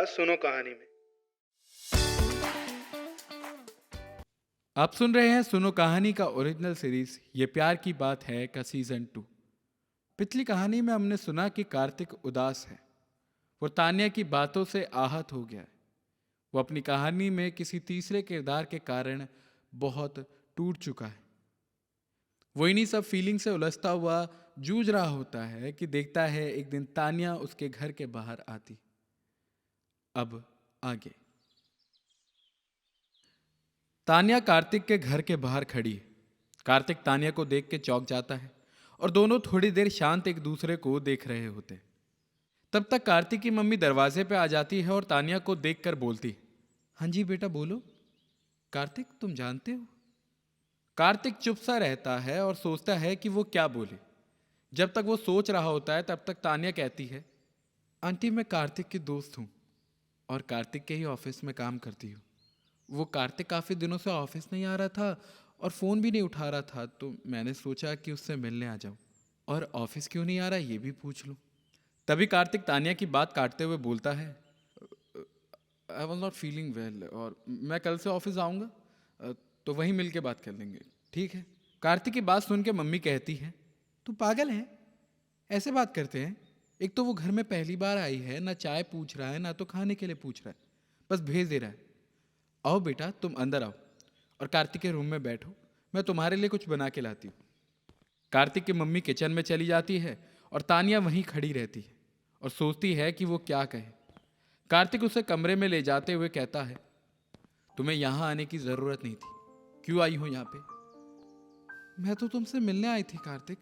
बात सुनो कहानी में। आप सुन रहे हैं सुनो कहानी का ओरिजिनल सीरीज ये प्यार की बात है का सीजन 2। पिछली कहानी में हमने सुना कि कार्तिक उदास है। वो तान्या की बातों से आहत हो गया है। वो अपनी कहानी में किसी तीसरे किरदार के कारण बहुत टूट चुका है। वो इन्हीं सब फीलिंग से उलझता हुआ जूझ रहा होता है कि देखता है एक दिन तान्या उसके घर के बाहर आती। अब आगे। तान्या कार्तिक के घर के बाहर खड़ी है। कार्तिक तान्या को देख के चौंक जाता है और दोनों थोड़ी देर शांत एक दूसरे को देख रहे होते हैं। तब तक कार्तिक की मम्मी दरवाजे पे आ जाती है और तान्या को देखकर बोलती है, हाँ जी बेटा बोलो। कार्तिक तुम जानते हो। कार्तिक चुप सा रहता है और सोचता है कि वो क्या बोले। जब तक वो सोच रहा होता है तब तक तान्या कहती है, आंटी मैं कार्तिक की दोस्त हूँ और कार्तिक के ही ऑफिस में काम करती हूँ। वो कार्तिक काफ़ी दिनों से ऑफिस नहीं आ रहा था और फ़ोन भी नहीं उठा रहा था, तो मैंने सोचा कि उससे मिलने आ जाऊँ और ऑफिस क्यों नहीं आ रहा ये भी पूछ लूँ। तभी कार्तिक तान्या की बात काटते हुए बोलता है, I was not feeling well और मैं कल से ऑफिस आऊँगा, तो वहीं मिल के बात कर लेंगे, ठीक है। कार्तिक की बात सुन के मम्मी कहती है, तू पागल है, ऐसे बात करते हैं। एक तो वो घर में पहली बार आई है, ना चाय पूछ रहा है ना तो खाने के लिए पूछ रहा है, बस भेज दे रहा है। आओ बेटा तुम अंदर आओ और कार्तिक के रूम में बैठो, मैं तुम्हारे लिए कुछ बना के लाती हूँ। कार्तिक की मम्मी किचन में चली जाती है और तानिया वहीं खड़ी रहती है और सोचती है कि वो क्या कहे। कार्तिक उसे कमरे में ले जाते हुए कहता है, तुम्हें यहाँ आने की ज़रूरत नहीं थी, क्यों आई हो यहाँ पे। मैं तो तुमसे मिलने आई थी कार्तिक,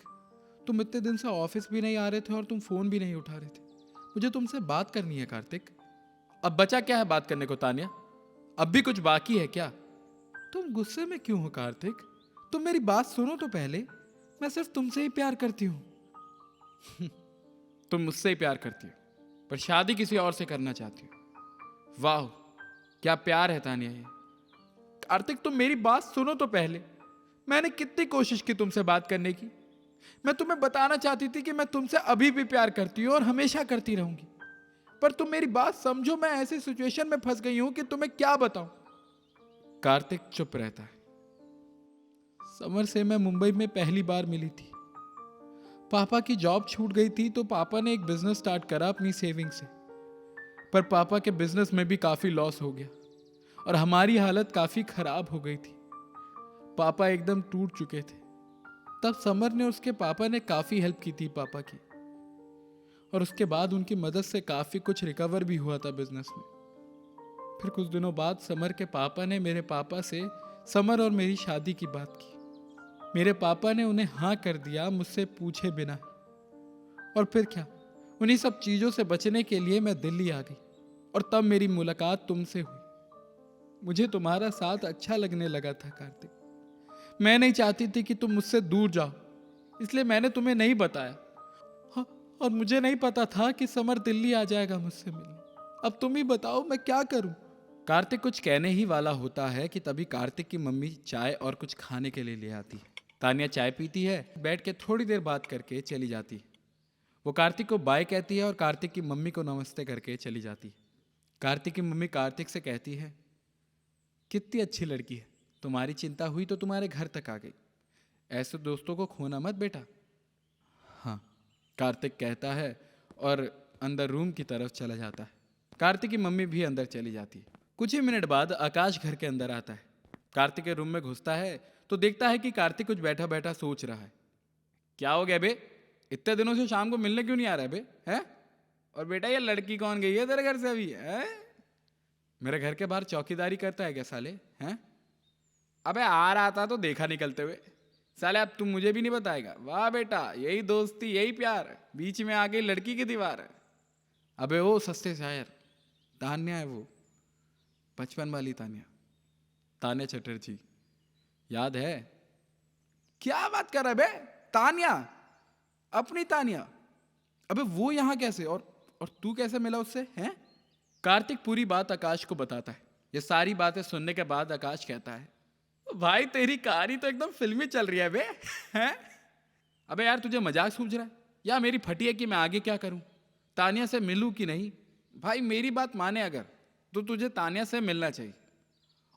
तुम इतने दिन से ऑफिस भी नहीं आ रहे थे और तुम फ़ोन भी नहीं उठा रहे थे। मुझे तुमसे बात करनी है कार्तिक। अब बचा क्या है बात करने को तानिया, अब भी कुछ बाकी है क्या। तुम गुस्से में क्यों हो कार्तिक, तुम मेरी बात सुनो तो पहले। मैं सिर्फ तुमसे ही प्यार करती हूँ। तुम मुझसे ही प्यार करती हो पर शादी किसी और से करना चाहती हो। वाह क्या प्यार है तानिया ये। कार्तिक तुम मेरी बात सुनो तो पहले। मैंने कितनी कोशिश की तुमसे बात करने की। मैं तुम्हें बताना चाहती थी कि मैं तुमसे अभी भी प्यार करती हूँ और हमेशा करती रहूंगी, पर तुम मेरी बात समझो। मैं ऐसी सिचुएशन में फंस गई हूं कि तुम्हें क्या बताऊं। कार्तिक चुप रहता है। समर से मैं मुंबई में पहली बार मिली थी। पापा की जॉब छूट गई थी तो पापा ने एक बिजनेस स्टार्ट करा अपनी सेविंग से, पर पापा के बिजनेस में भी काफी लॉस हो गया और हमारी हालत काफी खराब हो गई थी। पापा एकदम टूट चुके थे। तब समर ने उसके पापा ने काफी हेल्प की थी पापा की, और उसके बाद उनकी मदद से काफी कुछ रिकवर भी हुआ था बिजनेस में। फिर कुछ दिनों बाद समर के पापा ने मेरे पापा से समर और मेरी शादी की बात की। मेरे पापा ने उन्हें हाँ कर दिया मुझसे पूछे बिना। और फिर क्या, उन्हीं सब चीज़ों से बचने के लिए मैं दिल्ली आ गई और तब मेरी मुलाकात तुमसे हुई। मुझे तुम्हारा साथ अच्छा लगने लगा था कार्तिक। मैं नहीं चाहती थी कि तुम मुझसे दूर जाओ, इसलिए मैंने तुम्हें नहीं बताया। हाँ, और मुझे नहीं पता था कि समर दिल्ली आ जाएगा मुझसे मिलने। अब तुम ही बताओ मैं क्या करूं। कार्तिक कुछ कहने ही वाला होता है कि तभी कार्तिक की मम्मी चाय और कुछ खाने के लिए ले आती है। तानिया चाय पीती है, बैठ के थोड़ी देर बात करके चली जाती है। वो कार्तिक को बाय कहती है और कार्तिक की मम्मी को नमस्ते करके चली जाती है। कार्तिक की मम्मी कार्तिक से कहती है, कितनी अच्छी लड़की है, तुम्हारी चिंता हुई तो तुम्हारे घर तक आ गई। ऐसे दोस्तों को खोना मत बेटा। हाँ, कार्तिक कहता है और अंदर रूम की तरफ चला जाता है। कार्तिक की मम्मी भी अंदर चली जाती है। कुछ ही मिनट बाद आकाश घर के अंदर आता है। कार्तिक के रूम में घुसता है तो देखता है कि कार्तिक कुछ बैठा बैठा सोच रहा है। क्या हो गया बे, इतने दिनों से शाम को मिलने क्यों नहीं आ रहा है बे, हैं? और बेटा ये लड़की कौन गई है तेरे घर से अभी, है? मेरे घर के बाहर चौकीदारी करता है क्या साले, हैं? अबे आ रहा था तो देखा निकलते हुए, साले अब तुम मुझे भी नहीं बताएगा। वाह बेटा, यही दोस्ती यही प्यार, बीच में आ गई लड़की की दीवार। अबे वो सस्ते शायर, तान्या है वो, बचपन वाली तान्या, तान्या चटर्जी, याद है? क्या बात कर रहा है बे, तान्या, अपनी तान्या। अबे वो यहाँ कैसे, और तू कैसे मिला उससे, हैं? कार्तिक पूरी बात आकाश को बताता है। ये सारी बातें सुनने के बाद आकाश कहता है, भाई तेरी कहानी तो एकदम फिल्मी चल रही है बे, हैं? अबे यार तुझे मजाक सूझ रहा है या मेरी फटी है कि मैं आगे क्या करूं, तानिया से मिलूं कि नहीं, भाई मेरी बात माने अगर, तो तुझे तान्या से मिलना चाहिए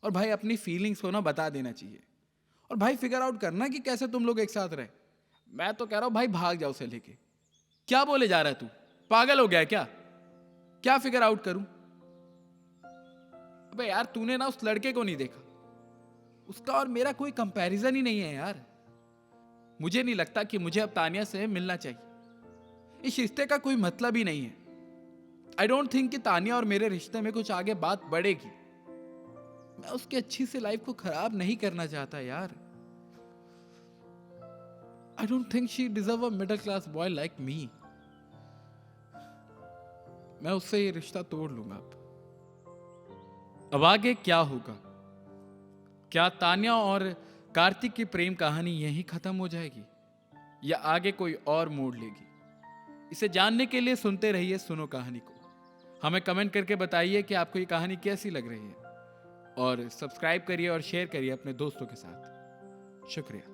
और भाई अपनी फीलिंग्स को ना बता देना चाहिए और भाई फिगर आउट करना कि कैसे तुम लोग एक साथ रहे। मैं तो कह रहा हूं भाई भाग जाओ उसे लेके। क्या बोले जा रहा है तू, पागल हो गया है क्या? क्या फिगर आउट करूं? अबे यार तूने ना उस लड़के को नहीं देखा, उसका और मेरा कोई कंपैरिजन ही नहीं है यार। मुझे नहीं लगता कि मुझे अब तानिया से मिलना चाहिए। इस रिश्ते का कोई मतलब ही नहीं है। आई डोंट थिंक कि तानिया और मेरे रिश्ते में कुछ आगे बात बढ़ेगी। मैं उसकी अच्छी सी लाइफ को खराब नहीं करना चाहता यार। I don't think she deserve a middle class boy like me. मैं उससे ये रिश्ता तोड़ लूंगा अब आगे क्या होगा? क्या तान्या और कार्तिक की प्रेम कहानी यहीं खत्म हो जाएगी या आगे कोई और मोड़ लेगी? इसे जानने के लिए सुनते रहिए सुनो कहानी को। हमें कमेंट करके बताइए कि आपको ये कहानी कैसी लग रही है और सब्सक्राइब करिए और शेयर करिए अपने दोस्तों के साथ। शुक्रिया।